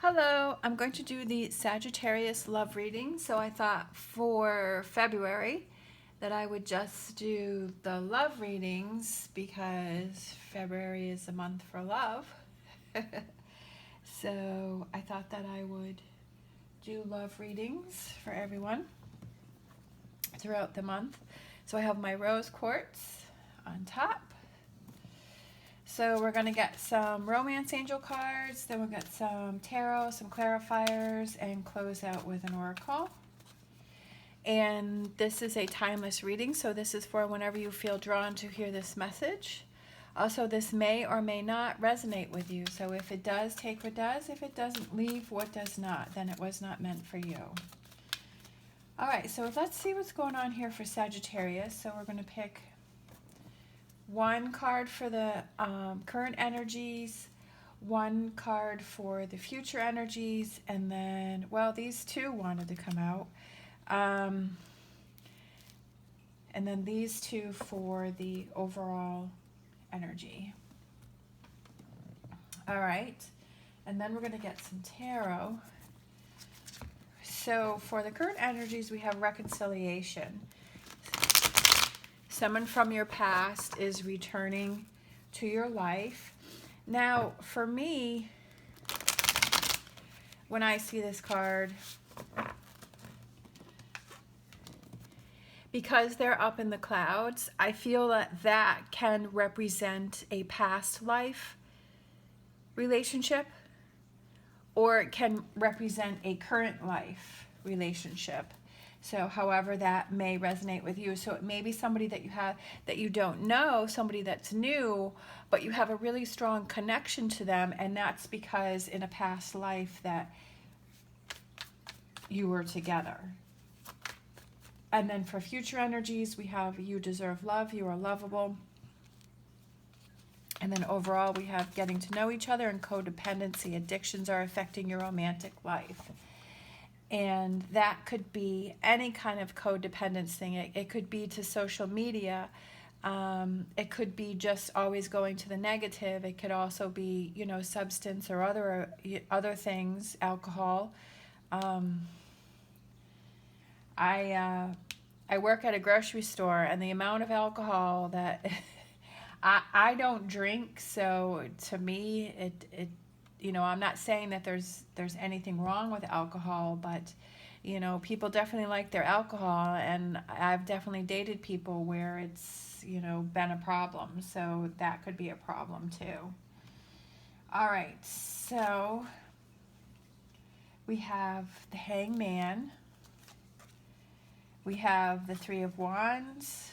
Hello, I'm going to do the Sagittarius love reading. So I thought for February that I would just do the love readings because February is the month for love. So I thought that I would do love readings for everyone throughout the month. So I have my rose quartz on top. So we're going to get some romance angel cards, then we'll get some tarot, some clarifiers, and close out with an oracle. And this is a timeless reading, so this is for whenever you feel drawn to hear this message. Also, this may or may not resonate with you, so if it does, take what does. If it doesn't, leave what does not. Then it was not meant for you. All right, so let's see what's going on here for Sagittarius. So we're going to pick one card for the current energies, one card for the future energies, and then, well, these two wanted to come out. And then these two for the overall energy. All right. And then we're going to get some tarot. So for the current energies, we have reconciliation. Someone from your past is returning to your life. Now, for me, when I see this card, because they're up in the clouds, I feel that that can represent a past life relationship, or it can represent a current life relationship. So however that may resonate with you. So it may be somebody that you have that you don't know, somebody that's new, but you have a really strong connection to them, and that's because in a past life that you were together. And then for future energies, we have you deserve love, you are lovable. And then overall, we have getting to know each other and codependency. Addictions are affecting your romantic life. And that could be any kind of codependence thing. It could be to social media. It could be just always going to the negative. It could also be, you know, substance or other things, alcohol. I work at a grocery store, and the amount of alcohol that I don't drink, so to me it you know, I'm not saying that there's anything wrong with alcohol, but you know, people definitely like their alcohol, and I've definitely dated people where it's, you know, been a problem, so that could be a problem too. All right, so we have the Hangman, we have the Three of Wands,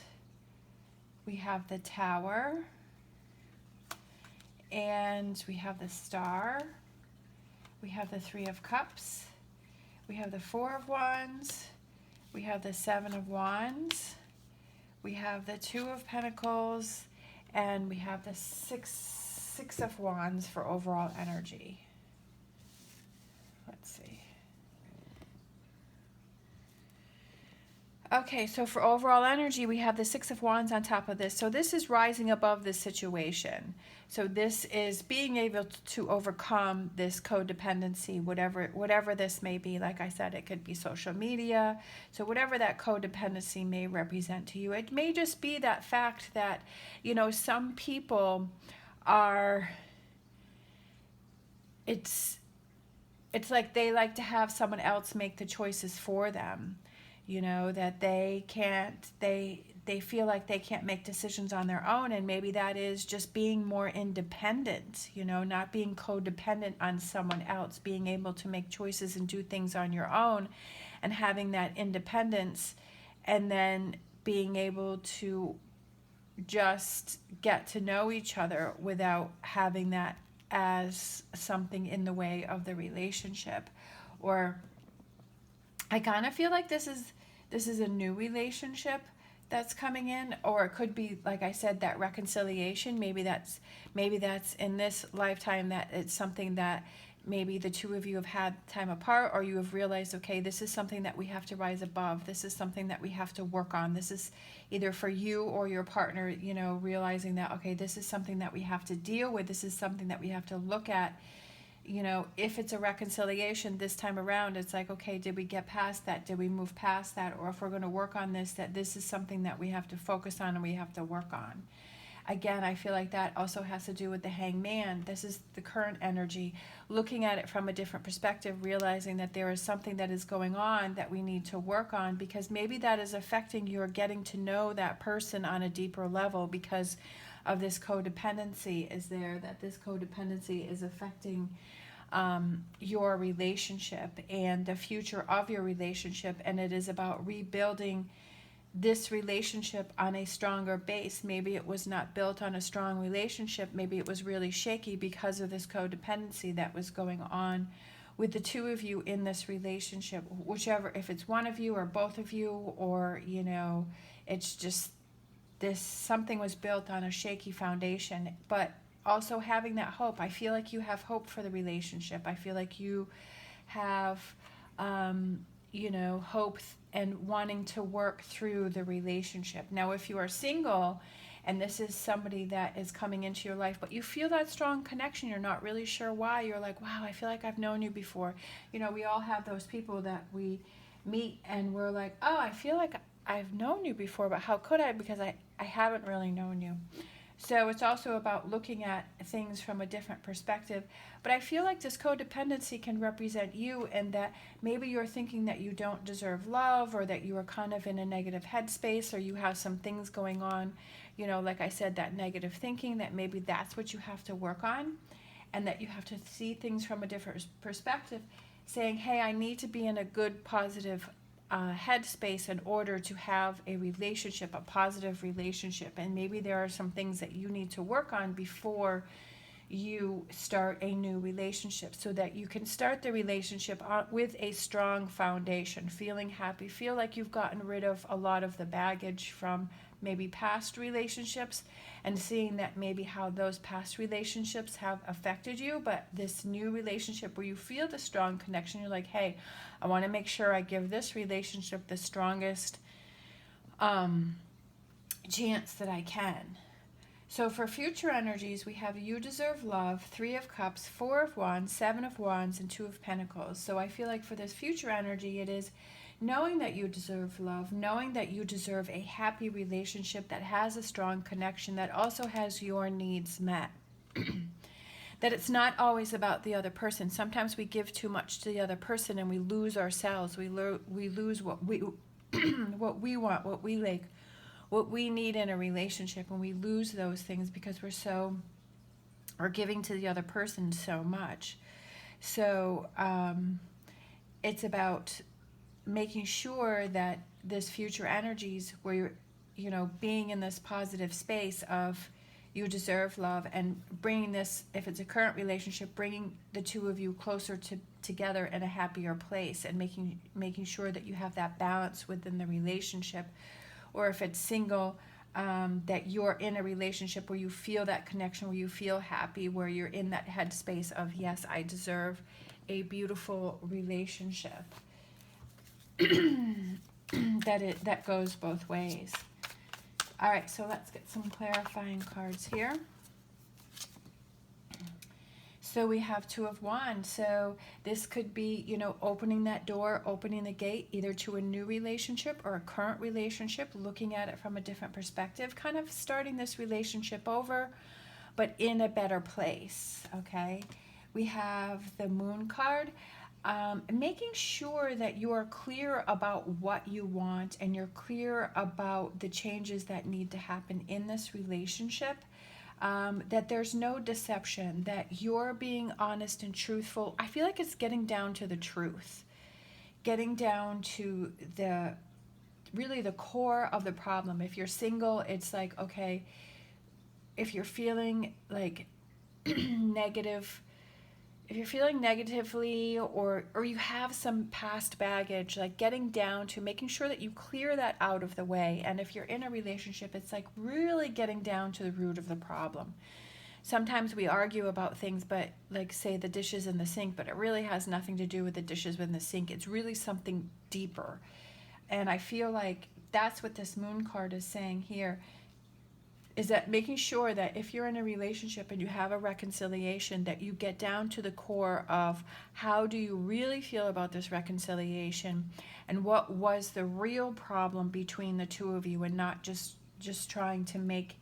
we have the Tower, and we have the Star, we have the Three of Cups, we have the Four of Wands, we have the Seven of Wands, we have the Two of Pentacles, and we have the Six of Wands for overall energy. Let's see. Okay, so for overall energy, we have the Six of Wands on top of this. So this is rising above this situation. So this is being able to overcome this codependency, whatever this may be. Like I said, it could be social media. So whatever that codependency may represent to you, it may just be that fact that, you know, some people are, it's like they like to have someone else make the choices for them. You know, that they feel like they can't make decisions on their own, and maybe that is just being more independent, you know, not being codependent on someone else, being able to make choices and do things on your own, and having that independence, and then being able to just get to know each other without having that as something in the way of the relationship. Or I kind of feel like this is a new relationship that's coming in, or it could be, like I said, that reconciliation. Maybe that's in this lifetime, that it's something that maybe the two of you have had time apart, or you have realized, okay, this is something that we have to rise above. This is something that we have to work on. This is either for you or your partner, you know, realizing that, okay, this is something that we have to deal with. This is something that we have to look at You know, if it's a reconciliation this time around, it's like, okay, did we get past that? Did we move past that? Or if we're going to work on this, that this is something that we have to focus on and we have to work on. Again, I feel like that also has to do with the Hangman. This is the current energy, looking at it from a different perspective, realizing that there is something that is going on that we need to work on, because maybe that is affecting your getting to know that person on a deeper level, because of this codependency is there, that this codependency is affecting your relationship and the future of your relationship. And it is about rebuilding this relationship on a stronger base. Maybe it was not built on a strong relationship. Maybe it was really shaky because of this codependency that was going on with the two of you in this relationship. Whichever, if it's one of you or both of you, or, you know, it's just this, something was built on a shaky foundation. But also having that hope. I feel like you have hope for the relationship. I feel like you have, you know, hope and wanting to work through the relationship. Now, if you are single and this is somebody that is coming into your life, but you feel that strong connection, you're not really sure why, you're like, wow, I feel like I've known you before. You know, we all have those people that we meet and we're like, oh, I feel like I've known you before, but how could I? Because I haven't really known you. So it's also about looking at things from a different perspective. But I feel like this codependency can represent you, and that maybe you're thinking that you don't deserve love, or that you are kind of in a negative headspace, or you have some things going on, you know, like I said, that negative thinking, that maybe that's what you have to work on, and that you have to see things from a different perspective, saying, hey, I need to be in a good, positive headspace in order to have a relationship, a positive relationship. And maybe there are some things that you need to work on before you start a new relationship, so that you can start the relationship with a strong foundation, feeling happy, feel like you've gotten rid of a lot of the baggage from maybe past relationships, and seeing that maybe how those past relationships have affected you. But this new relationship where you feel the strong connection, you're like, hey, I want to make sure I give this relationship the strongest chance that I can. So for future energies, we have you deserve love, 3 of Cups, 4 of Wands, 7 of Wands, and 2 of Pentacles. So I feel like for this future energy, it is knowing that you deserve love, knowing that you deserve a happy relationship that has a strong connection, that also has your needs met. That it's not always about the other person. Sometimes we give too much to the other person and we lose ourselves. We lose what we what we want, what we like, what we need in a relationship, and we lose those things because we're giving to the other person so much. So it's about making sure that this future energies where you're, you know, being in this positive space of you deserve love, and bringing this, if it's a current relationship, bringing the two of you closer together in a happier place, and making sure that you have that balance within the relationship. Or if it's single, that you're in a relationship where you feel that connection, where you feel happy, where you're in that headspace of, yes, I deserve a beautiful relationship. that goes both ways. All right, so let's get some clarifying cards here. So we have 2 of Wands. So this could be, you know, opening that door, opening the gate, either to a new relationship or a current relationship, looking at it from a different perspective, kind of starting this relationship over, but in a better place, okay? We have the Moon card. Making sure that you are clear about what you want, and you're clear about the changes that need to happen in this relationship, that there's no deception, that you're being honest and truthful. I feel like it's getting down to the truth, getting down to really the core of the problem. If you're single, it's like, okay, if you're feeling like negative, if you're feeling negatively, or you have some past baggage, like getting down to making sure that you clear that out of the way. And if you're in a relationship, it's like really getting down to the root of the problem. Sometimes we argue about things, but like say the dishes in the sink, but it really has nothing to do with the dishes in the sink. It's really something deeper. And I feel like that's what this Moon card is saying here. is that making sure that if you're in a relationship and you have a reconciliation, that you get down to the core of how do you really feel about this reconciliation, and what was the real problem between the two of you, and not just trying to make,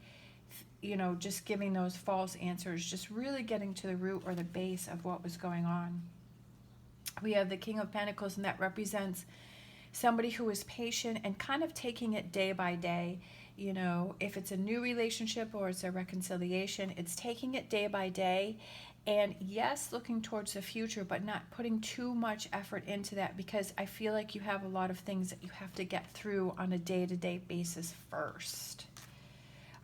just giving those false answers, just really getting to the root or the base of what was going on. We have the King of Pentacles, and that represents somebody who is patient and kind of taking it day by day. If it's a new relationship or it's a reconciliation, it's taking it day by day. And yes, looking towards the future, but not putting too much effort into that, because I feel like you have a lot of things that you have to get through on a day-to-day basis first.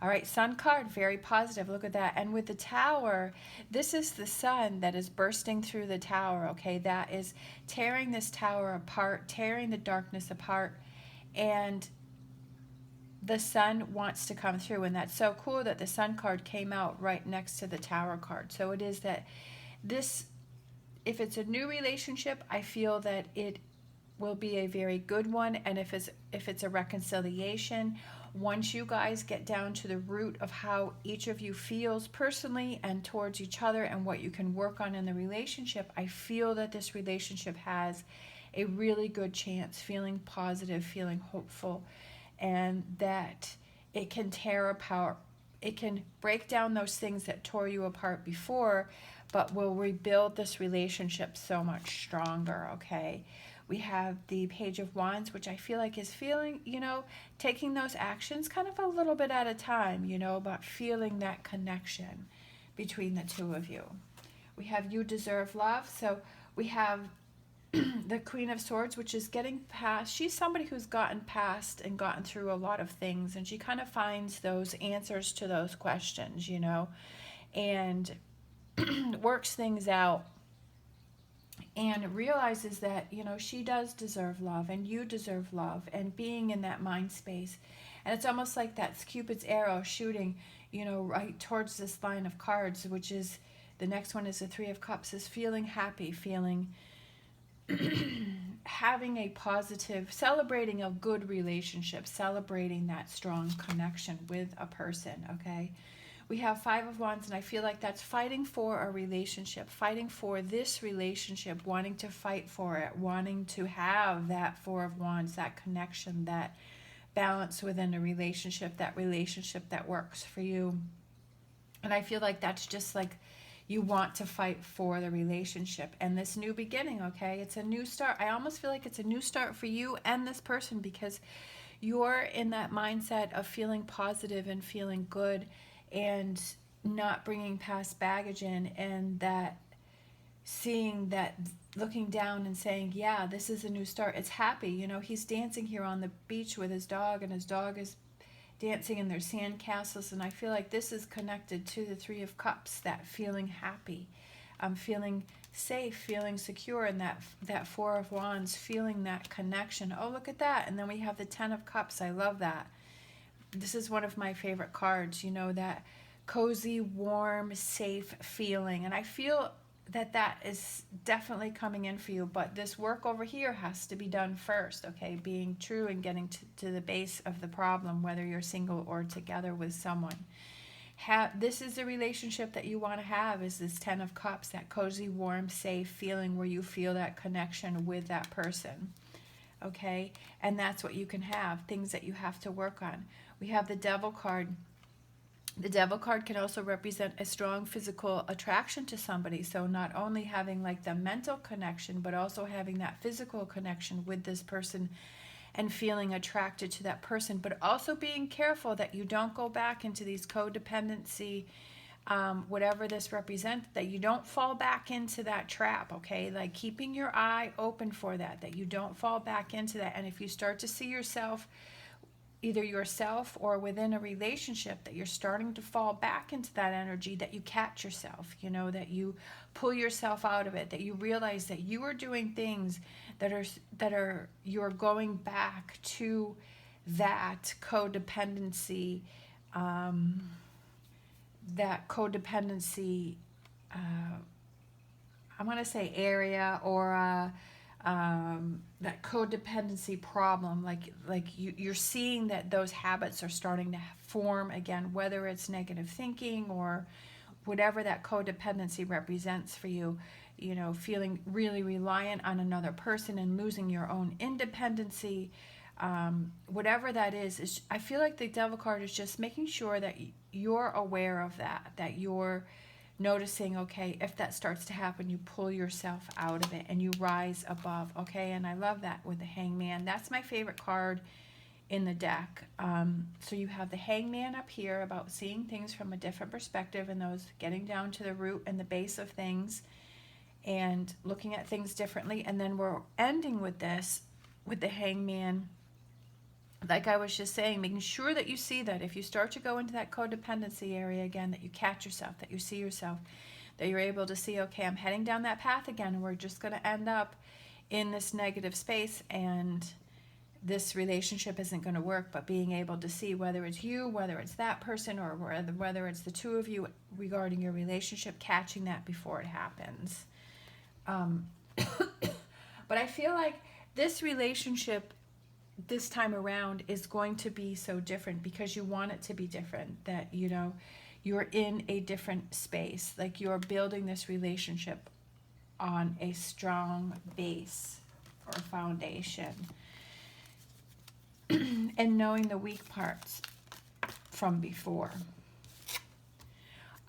All right, Sun card, very positive. Look at that. And with the Tower, this is the sun that is bursting through the Tower, okay? That is tearing this Tower apart, tearing the darkness apart. And the sun wants to come through. And that's so cool that the Sun card came out right next to the Tower card. So it is that this, if it's a new relationship, I feel that it will be a very good one. And if it's a reconciliation, once you guys get down to the root of how each of you feels personally and towards each other and what you can work on in the relationship, I feel that this relationship has a really good chance, feeling positive, feeling hopeful, and that it can tear apart, it can break down those things that tore you apart before, but will rebuild this relationship so much stronger, okay? We have the Page of Wands, which I feel like is feeling, taking those actions kind of a little bit at a time, about feeling that connection between the two of you. We have You Deserve Love. So we have the Queen of Swords, which is getting past. She's somebody who's gotten past and gotten through a lot of things, and she kind of finds those answers to those questions, and works things out. And realizes that, she does deserve love, and you deserve love, and being in that mind space. And it's almost like that's Cupid's arrow shooting, right towards this line of cards, which is, the next one is the Three of Cups, is feeling happy, feeling, having a positive, celebrating a good relationship, celebrating that strong connection with a person, okay? We have Five of Wands, and I feel like that's fighting for a relationship, fighting for this relationship, wanting to fight for it, wanting to have that Four of Wands, that connection, that balance within a relationship that works for you. And I feel like that's just like you want to fight for the relationship and this new beginning, okay? It's a new start. I almost feel like it's a new start for you and this person, because you're in that mindset of feeling positive and feeling good, and not bringing past baggage in, and that seeing that, looking down and saying, yeah, this is a new start. It's happy. He's dancing here on the beach with his dog, and his dog is dancing in their sand castles. And I feel like this is connected to the Three of Cups, that feeling happy, feeling safe, feeling secure, and that Four of Wands, feeling that connection. Oh, look at that. And then we have the Ten of Cups. I love that. This is one of my favorite cards, that cozy, warm, safe feeling. And I feel that is definitely coming in for you. But this work over here has to be done first, okay? Being true and getting to the base of the problem, whether you're single or together with someone. This is the relationship that you want to have, is this Ten of Cups, that cozy, warm, safe feeling where you feel that connection with that person, okay? And that's what you can have, things that you have to work on. We have the Devil card. The Devil card can also represent a strong physical attraction to somebody. So not only having like the mental connection, but also having that physical connection with this person and feeling attracted to that person, but also being careful that you don't go back into these codependency, whatever this represents, that you don't fall back into that trap, okay? Like keeping your eye open for that you don't fall back into that. And if you start to see yourself, either yourself or within a relationship, that you're starting to fall back into that energy, that you catch yourself, that you pull yourself out of it, that you realize that you are doing things that are you're going back to that codependency, I'm going to say area, or that codependency problem, you're seeing that those habits are starting to form again, whether it's negative thinking or whatever that codependency represents for you, you know, feeling really reliant on another person and losing your own independency. Whatever that is I feel like the Devil card is just making sure that you're aware of that, that you're noticing, okay, if that starts to happen, you pull yourself out of it and you rise above, okay? And I love that with the Hangman. That's my favorite card in the deck. So you have the Hangman up here about seeing things from a different perspective and those getting down to the root and the base of things and looking at things differently. And then we're ending with this, with the Hangman, like I was just saying, making sure that you see that if you start to go into that codependency area again, that you catch yourself, that you see yourself, that you're able to see, okay, I'm heading down that path again, and we're just going to end up in this negative space, and this relationship isn't going to work. But being able to see whether it's you, whether it's that person, or whether it's the two of you regarding your relationship, catching that before it happens. But I feel like this relationship this time around is going to be so different because you want it to be different, that, you know, you're in a different space, like you're building this relationship on a strong base or foundation and knowing the weak parts from before.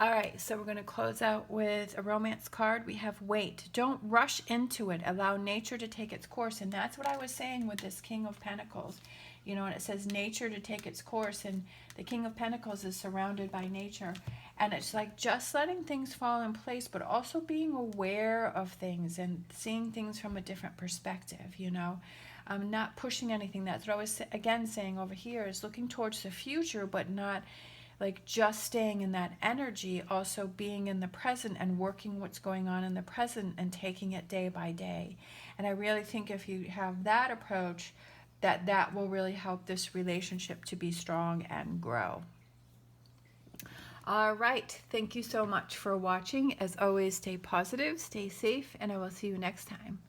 All right, so we're going to close out with a romance card. We have wait. Don't rush into it. Allow nature to take its course. And that's what I was saying with this King of Pentacles. You know, and it says nature to take its course. And the King of Pentacles is surrounded by nature. And it's like just letting things fall in place, but also being aware of things and seeing things from a different perspective, you know. Not pushing anything. That's what I was, again, saying over here, is looking towards the future, but not like just staying in that energy, also being in the present and working what's going on in the present and taking it day by day. And I really think if you have that approach, that will really help this relationship to be strong and grow. All right, thank you so much for watching. As always, stay positive, stay safe, and I will see you next time.